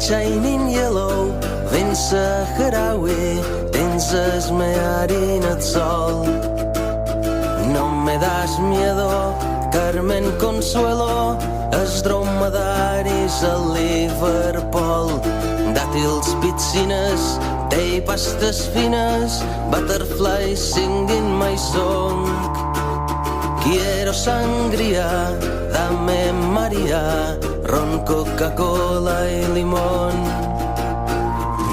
Shining yellow, ben Saharaui, tens esmear en el sol. No me das miedo, Carmen Consuelo, els dromedaris a Liverpool. Dàtils, piscines, té pastes fines, butterflies singing my song. Quiero sangría, dame María, ron, Coca-Cola i limón.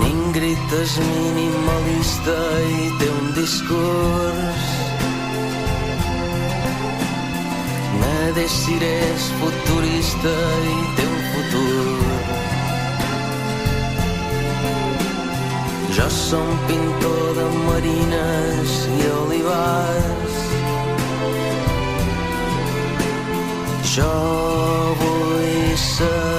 Ingrid és minimalista i té un discurs. Nadeshir és futurista i té un futur. Jo som pintor de marines i olivars. Jo vull ser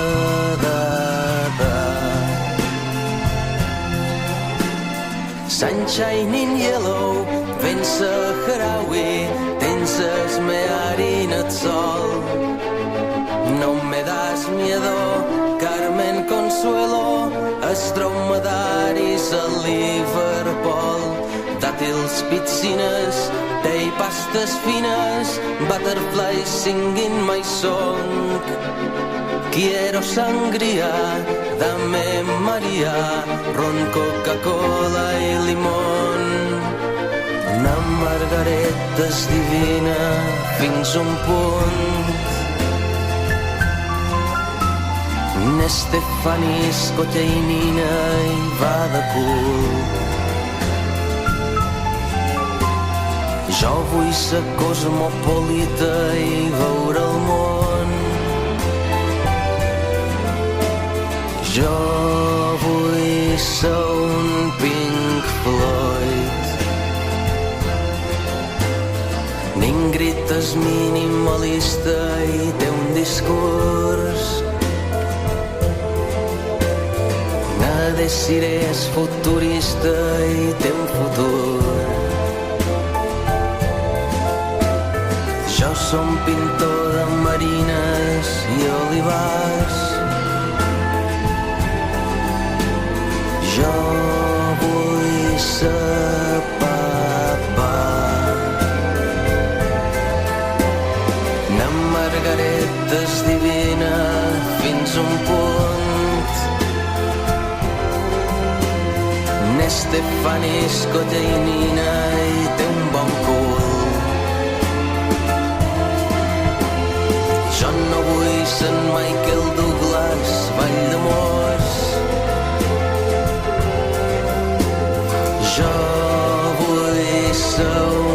Sunshine in yellow, ben Saharaui, tens esmear en el sol. No me das miedo, Carmen Consuelo, els dromedaris a Liverpool. Dàtils, piscines, té pastes fines, butterflies singing my song. Quiero sangría, dame María, ron, Coca-Cola i limón. Una margareta és divina fins un punt. N'Estefani és cocaïnina i va de cul. Jo vull ser cosmopolita i veure el món. Jo vull ser un Pink Floyd. Ingrid és minimalista i té un discurs. Nadeshir és futurista i té un futur. Jo som pintor de marines i olivars. Jo vull ser papa. Na margareta és divina fins un punt. N'Estefani és cocaïnina i té un bon cul. Jo no vull ser Michael Douglas, Valldemors. Jo vull ser